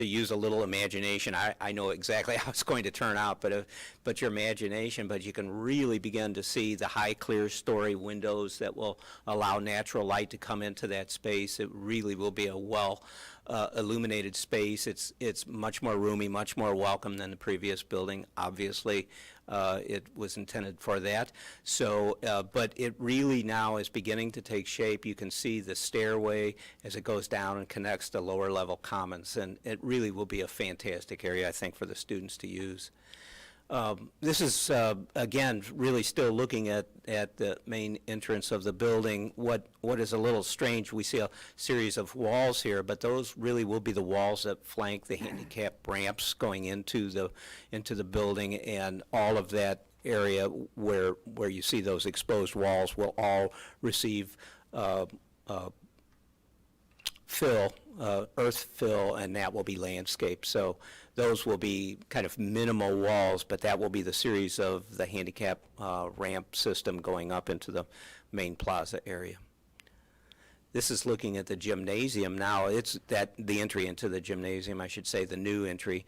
to use a little imagination. I know exactly how it's going to turn out, but your imagination, but you can really begin to see the high clear story windows that will allow natural light to come into that space. It really will be a well illuminated space. It's much more roomy, much more welcome than the previous building. Obviously, it was intended for that. So, but it really now is beginning to take shape. You can see the stairway as it goes down and connects to lower level commons, and it really will be a fantastic area, I think, for the students to use. This is, again, really still looking at the main entrance of the building. What is a little strange, we see a series of walls here, but those really will be the walls that flank the handicap ramps going into the building, and all of that area where you see those exposed walls will all receive earth fill, and that will be landscaped. So those will be kind of minimal walls, but that will be the series of the handicap ramp system going up into the main plaza area. This is looking at the gymnasium now. It's the entry into the gymnasium, I should say, the new entry.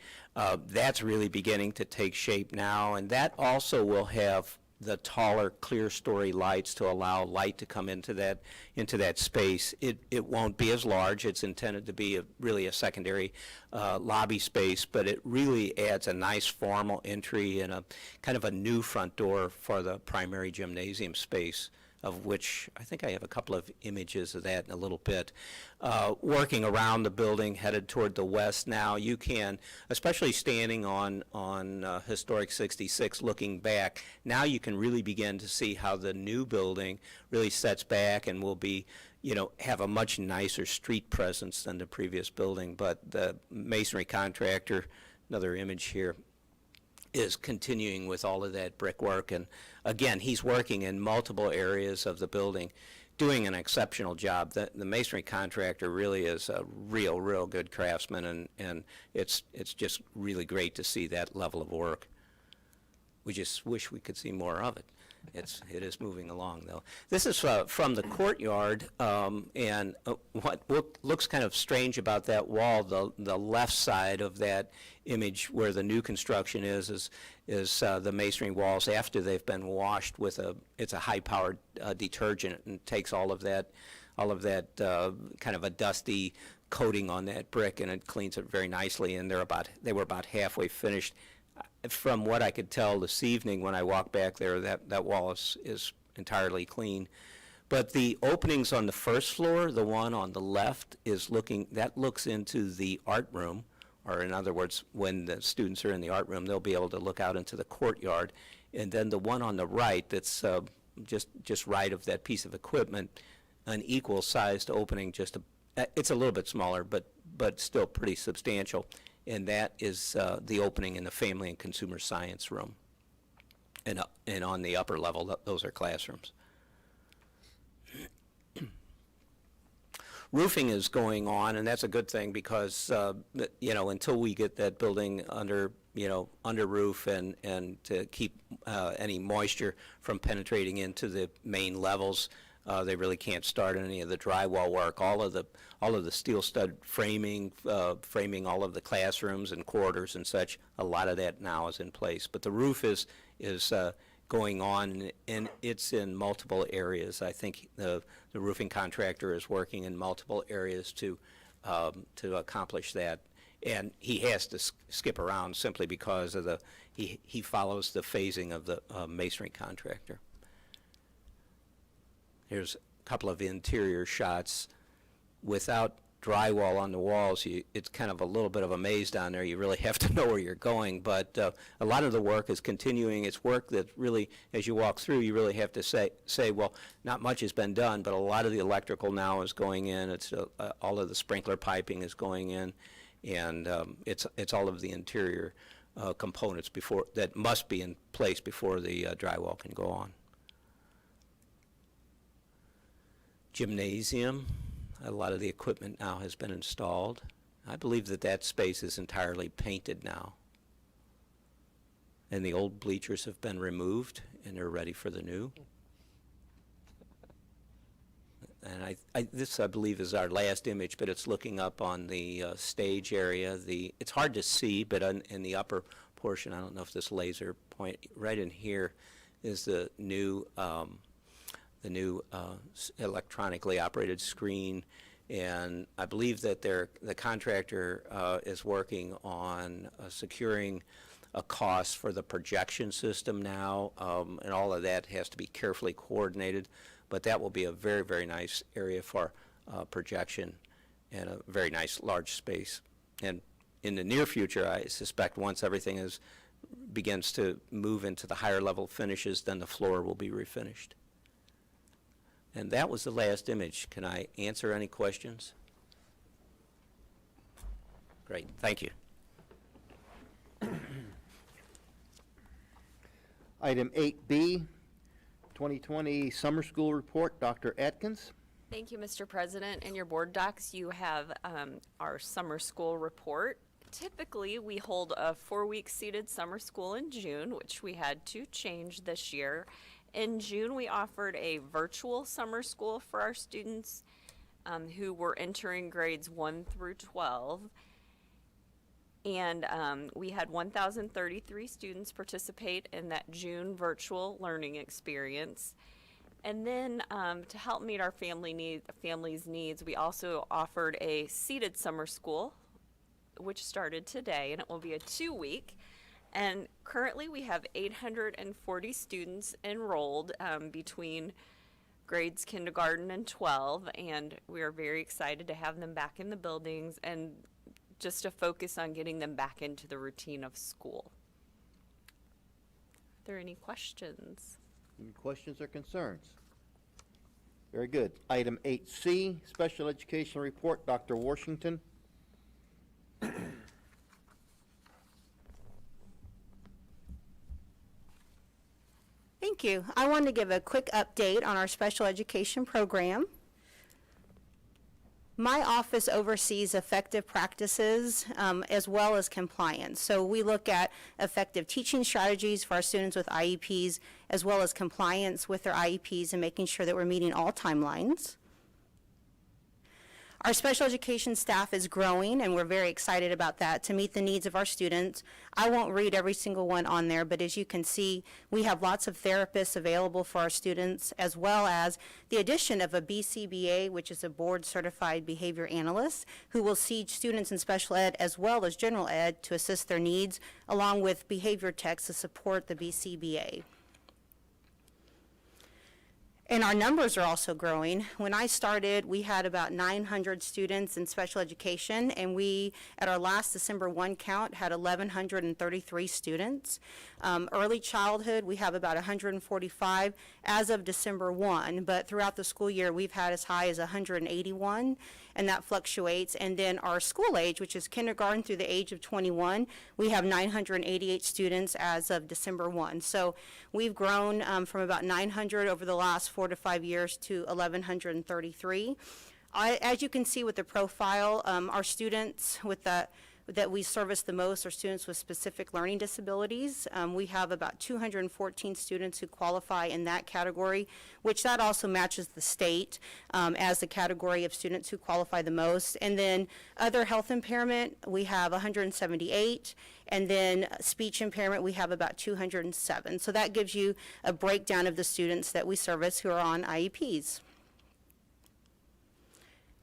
That's really beginning to take shape now, and that also will have the taller clear story lights to allow light to come into that space. It won't be as large. It's intended to be really a secondary lobby space, but it really adds a nice formal entry and a kind of a new front door for the primary gymnasium space, of which I think I have a couple of images of that in a little bit. Working around the building, headed toward the west now, you can, especially standing on Historic 66 looking back, now you can really begin to see how the new building really sets back and will be, have a much nicer street presence than the previous building. But the masonry contractor, another image here, is continuing with all of that brickwork, and again, he's working in multiple areas of the building, doing an exceptional job. The masonry contractor really is a real good craftsman, and it's just really great to see that level of work. We just wish we could see more of it. It is moving along, though. This is from the courtyard, and what looks kind of strange about that wall, the left side of that image where the new construction is the masonry walls after they've been washed with it's a high-powered detergent, and takes all of that kind of a dusty coating on that brick, and it cleans it very nicely. And they were about halfway finished. From what I could tell this evening when I walked back there, that wall is entirely clean. But the openings on the first floor, the one on the left, looks into the art room, or in other words, when the students are in the art room, they'll be able to look out into the courtyard. And then the one on the right, that's just right of that piece of equipment, an equal-sized opening, it's a little bit smaller, but still pretty substantial. And that is the opening in the Family and Consumer Science room. And on the upper level, those are classrooms. Roofing is going on, and that's a good thing because, until we get that building under roof and to keep any moisture from penetrating into the main levels, they really can't start any of the drywall work. All of the steel stud framing all of the classrooms and corridors and such, a lot of that now is in place. But the roof is going on, and it's in multiple areas. I think the roofing contractor is working in multiple areas to accomplish that. And he has to skip around simply because of he follows the phasing of the masonry contractor. Here's a couple of interior shots. Without drywall on the walls, it's kind of a little bit of a maze down there. You really have to know where you're going, but a lot of the work is continuing. It's work that really, as you walk through, you really have to say, well, not much has been done, but a lot of the electrical now is going in. It's all of the sprinkler piping is going in, and it's all of the interior components that must be in place before the drywall can go on. Gymnasium, a lot of the equipment now has been installed. I believe that space is entirely painted now. And the old bleachers have been removed and they're ready for the new. and this, I believe, is our last image, but it's looking up on the stage area. It's hard to see, but in the upper portion, I don't know if this laser point, right in here is the new electronically operated screen. And I believe that the contractor is working on securing a cost for the projection system now, and all of that has to be carefully coordinated. But that will be a very, very nice area for projection and a very nice large space. And in the near future, I suspect once everything begins to move into the higher level finishes, then the floor will be refinished. And that was the last image. Can I answer any questions? Great, thank you. Item 8B, 2020 Summer School Report, Dr. Atkins. Thank you, Mr. President. In your board docs, you have our summer school report. Typically, we hold a 4-week seated summer school in June, which we had to change this year. In June, we offered a virtual summer school for our students who were entering grades 1 through 12. And we had 1,033 students participate in that June virtual learning experience. And then to help meet our family's needs, we also offered a seated summer school, which started today, and it will be a 2-week. And currently we have 840 students enrolled between grades kindergarten and 12, and we are very excited to have them back in the buildings and just to focus on getting them back into the routine of school. Are there any questions? Any questions or concerns? Very good. Item 8C, Special Education Report, Dr. Washington. Thank you. I wanted to give a quick update on our special education program. My office oversees effective practices as well as compliance. So we look at effective teaching strategies for our students with IEPs as well as compliance with their IEPs and making sure that we're meeting all timelines. Our special education staff is growing, and we're very excited about that to meet the needs of our students. I won't read every single one on there, but as you can see, we have lots of therapists available for our students, as well as the addition of a BCBA, which is a board-certified behavior analyst, who will see students in special ed as well as general ed to assist their needs, along with behavior techs to support the BCBA. And our numbers are also growing. When I started, we had about 900 students in special education, and we, at our last December 1 count, had 1,133 students. Early childhood, we have about 145 as of December 1, but throughout the school year, we've had as high as 181, and that fluctuates. And then our school age, which is kindergarten through the age of 21, we have 988 students as of December 1. So we've grown from about 900 over the last 4 to 5 years to 1,133. As you can see with the profile, our students that we service the most are students with specific learning disabilities. We have about 214 students who qualify in that category, which that also matches the state as the category of students who qualify the most. And then other health impairment, we have 178, and then speech impairment, we have about 207. So that gives you a breakdown of the students that we service who are on IEPs.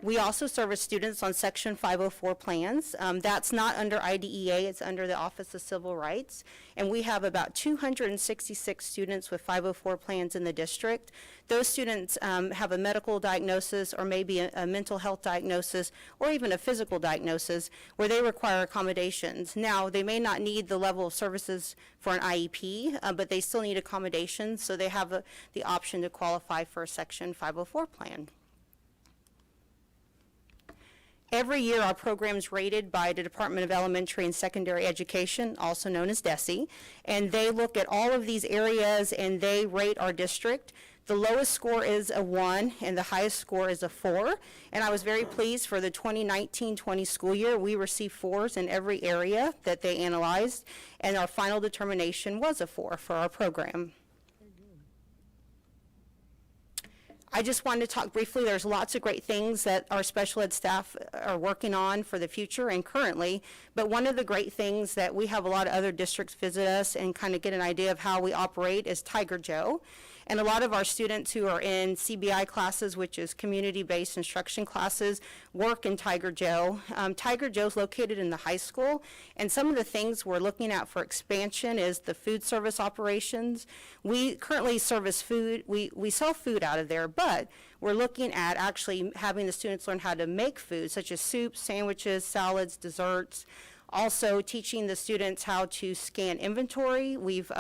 We also service students on Section 504 plans. That's not under IDEA, it's under the Office of Civil Rights. And we have about 266 students with 504 plans in the district. Those students have a medical diagnosis or maybe a mental health diagnosis or even a physical diagnosis where they require accommodations. Now, they may not need the level of services for an IEP, but they still need accommodations, so they have the option to qualify for a Section 504 plan. Every year, our program is rated by the Department of Elementary and Secondary Education, also known as DESE, and they look at all of these areas and they rate our district. The lowest score is a 1 and the highest score is a 4, and I was very pleased for the 2019-20 school year. We received 4s in every area that they analyzed, and our final determination was a 4 for our program. I just wanted to talk briefly. There's lots of great things that our special ed staff are working on for the future and currently, but one of the great things that we have a lot of other districts visit us and kind of get an idea of how we operate is Tiger Joe. And a lot of our students who are in CBI classes, which is community-based instruction classes, work in Tiger Joe. Tiger Joe's located in the high school, and some of the things we're looking at for expansion is the food service operations. We currently service food, we sell food out of there, but we're looking at actually having the students learn how to make food, such as soups, sandwiches, salads, desserts. Also teaching the students how to scan inventory. We've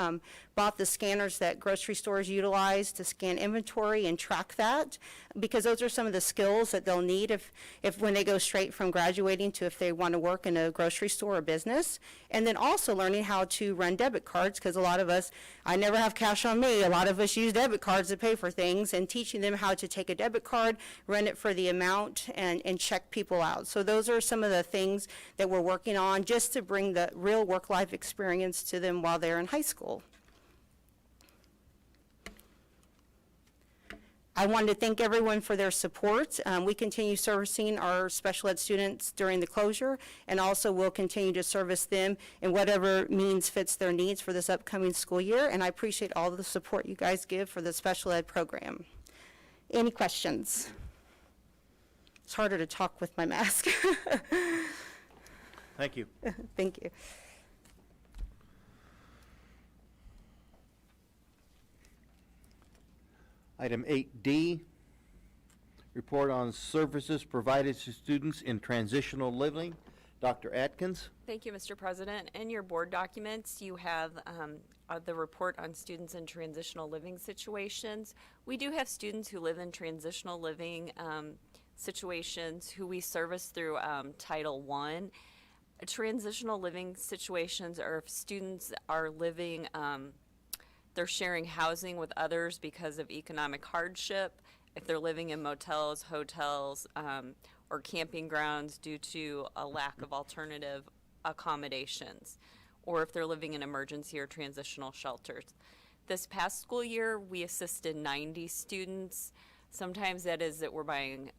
bought the scanners that grocery stores utilize to scan inventory and track that, because those are some of the skills that they'll need if when they go straight from graduating to if they want to work in a grocery store or business. And then also learning how to run debit cards, because a lot of us, I never have cash on me, a lot of us use debit cards to pay for things, and teaching them how to take a debit card, run it for the amount, and check people out. So those are some of the things that we're working on just to bring the real work-life experience to them while they're in high school. I wanted to thank everyone for their support. We continue servicing our special ed students during the closure, and also will continue to service them in whatever means fits their needs for this upcoming school year, and I appreciate all the support you guys give for the special ed program. Any questions? It's harder to talk with my mask. Thank you. Thank you. Item 8D, report on services provided to students in transitional living. Dr. Atkins. Thank you, Mr. President. In your board documents, you have the report on students in transitional living situations. We do have students who live in transitional living situations who we service through Title I. Transitional living situations are if students are living, they're sharing housing with others because of economic hardship, if they're living in motels, hotels, or camping grounds due to a lack of alternative accommodations, or if they're living in emergency or transitional shelters. This past school year, we assisted 90 students. Sometimes that is that we're buying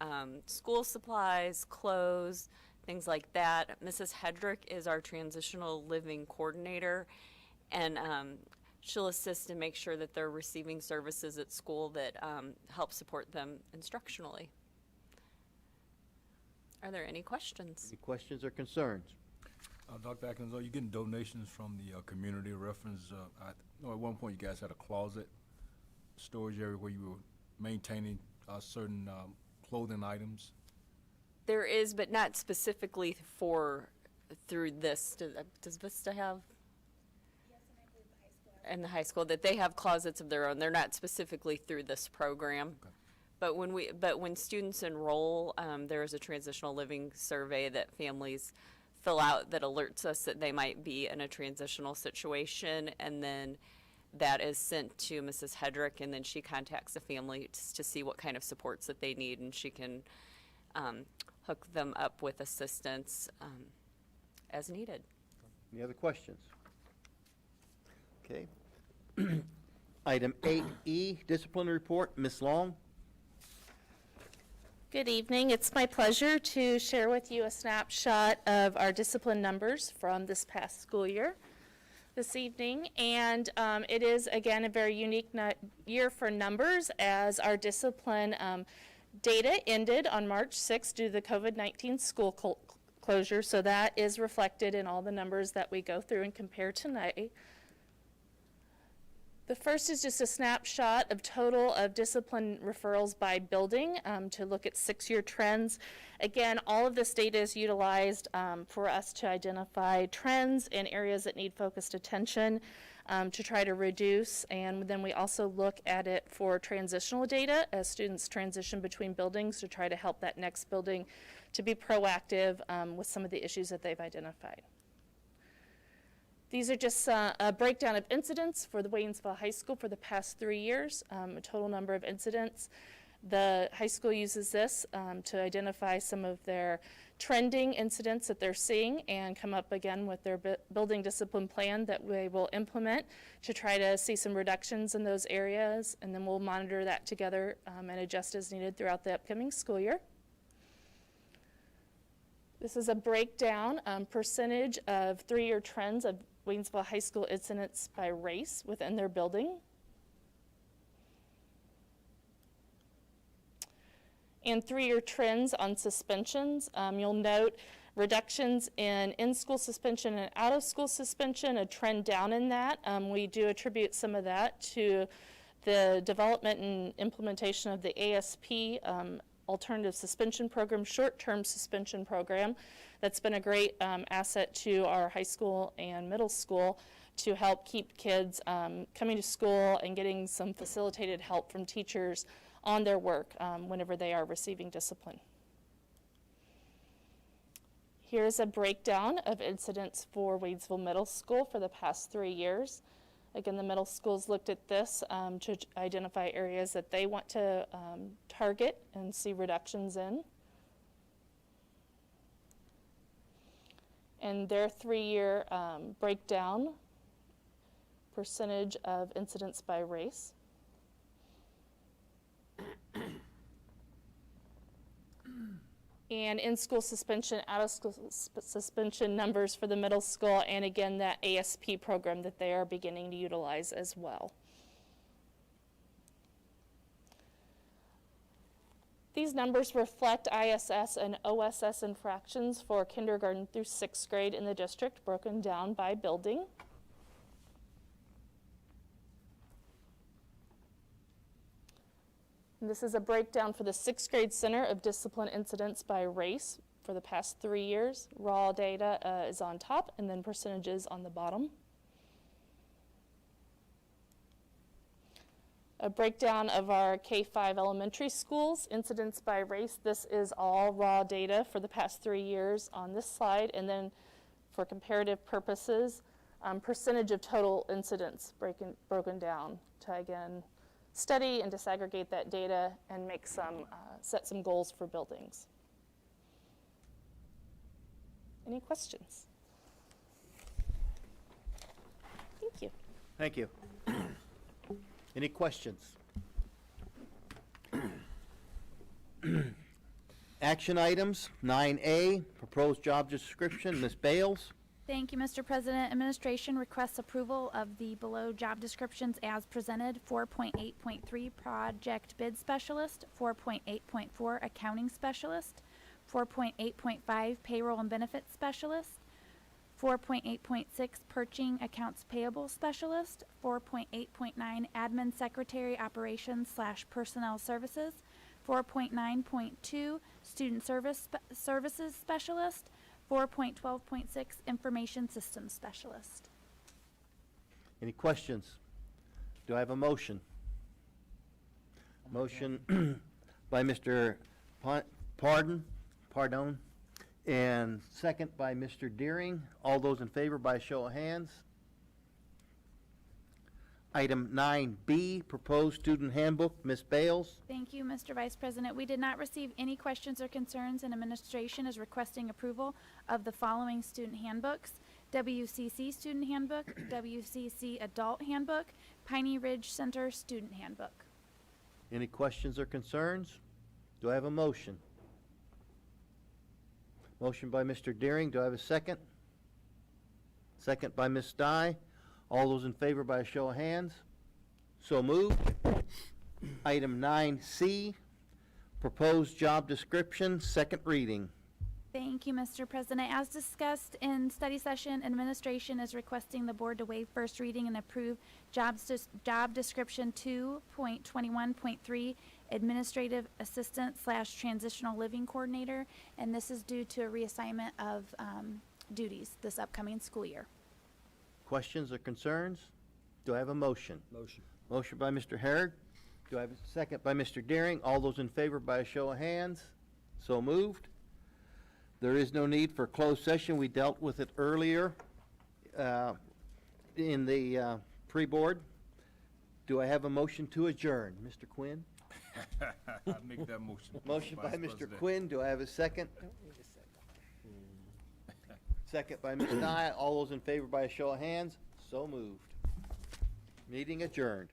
school supplies, clothes, things like that. Mrs. Hedrick is our transitional living coordinator, and she'll assist and make sure that they're receiving services at school that help support them instructionally. Are there any questions? Any questions or concerns? Dr. Atkins, are you getting donations from the community reference? I know at one point you guys had a closet storage area where you were maintaining certain clothing items. There is, but not specifically through this. Does Vista have? And the high school, that they have closets of their own. They're not specifically through this program. Okay. But when students enroll, there is a transitional living survey that families fill out that alerts us that they might be in a transitional situation, and then that is sent to Mrs. Hedrick, and then she contacts the family to see what kind of supports that they need, and she can hook them up with assistance as needed. Any other questions? Okay. Item 8E, discipline report. Ms. Long. Good evening. It's my pleasure to share with you a snapshot of our discipline numbers from this past school year this evening. And it is, again, a very unique year for numbers, as our discipline data ended on March 6th due to the COVID-19 school closure. So that is reflected in all the numbers that we go through and compare tonight. The first is just a snapshot of total of discipline referrals by building to look at 6-year trends. Again, all of this data is utilized for us to identify trends in areas that need focused attention to try to reduce. And then we also look at it for transitional data as students transition between buildings to try to help that next building to be proactive with some of the issues that they've identified. These are just a breakdown of incidents for the Waynesville High School for the past 3 years, a total number of incidents. The high school uses this to identify some of their trending incidents that they're seeing and come up again with their building discipline plan that we will implement to try to see some reductions in those areas, and then we'll monitor that together and adjust as needed throughout the upcoming school year. This is a breakdown, percentage of 3-year trends of Waynesville High School incidents by race within their building. And 3-year trends on suspensions. You'll note reductions in-school suspension and out-of-school suspension, a trend down in that. We do attribute some of that to the development and implementation of the ASP alternative suspension program, short-term suspension program. That's been a great asset to our high school and middle school to help keep kids coming to school and getting some facilitated help from teachers on their work whenever they are receiving discipline. Here's a breakdown of incidents for Waynesville Middle School for the past 3 years. Again, the middle schools looked at this to identify areas that they want to target and see reductions in. And their 3-year breakdown, percentage of incidents by race. And in-school suspension, out-of-school suspension numbers for the middle school, and again, that ASP program that they are beginning to utilize as well. These numbers reflect ISS and OSS infractions for kindergarten through 6th grade in the district, broken down by building. And this is a breakdown for the 6th grade Center of Discipline Incidents by race for the past 3 years. Raw data is on top, and then percentages on the bottom. A breakdown of our K-5 elementary schools, incidents by race. This is all raw data for the past 3 years on this slide, and then for comparative purposes, percentage of total incidents broken down to, again, study and disaggregate that data and make some, set some goals for buildings. Any questions? Thank you. Thank you. Any questions? Action items, 9A, proposed job description. Ms. Bales? Thank you, Mr. President. Administration requests approval of the below job descriptions as presented. 4.8.3 Project Bid Specialist, 4.8.4 Accounting Specialist, 4.8.5 Payroll and Benefits Specialist, 4.8.6 Purchasing Accounts Payable Specialist, 4.8.9 Admin Secretary Operations / Personnel Services, 4.9.2 Student Services Specialist, 4.12.6 Information Systems Specialist. Any questions? Do I have a motion? Motion by Mr. Pardon, and second by Mr. Deering. All those in favor by show of hands. Item 9B, proposed student handbook. Ms. Bales? Thank you, Mr. Vice President. We did not receive any questions or concerns, and administration is requesting approval of the following student handbooks: WCC Student Handbook, WCC Adult Handbook, Piney Ridge Center Student Handbook. Any questions or concerns? Do I have a motion? Motion by Mr. Deering. Do I have a second? Second by Ms. Dye. All those in favor by a show of hands? So moved. Item 9C, proposed job description, second reading. Thank you, Mr. President. As discussed in study session, administration is requesting the board to waive first reading and approve job description 2.21.3 Administrative Assistant / Transitional Living Coordinator, and this is due to a reassignment of duties this upcoming school year. Questions or concerns? Do I have a motion? Motion. Motion by Mr. Herod. Do I have a second by Mr. Deering? All those in favor by a show of hands? So moved. There is no need for closed session. We dealt with it earlier in the pre-board. Do I have a motion to adjourn? Mr. Quinn? I'll make that motion. Motion by Vice Mr. President. Quinn. Do I have a second? Second by Ms. Nye. All those in favor by a show of hands? So moved. Meeting adjourned.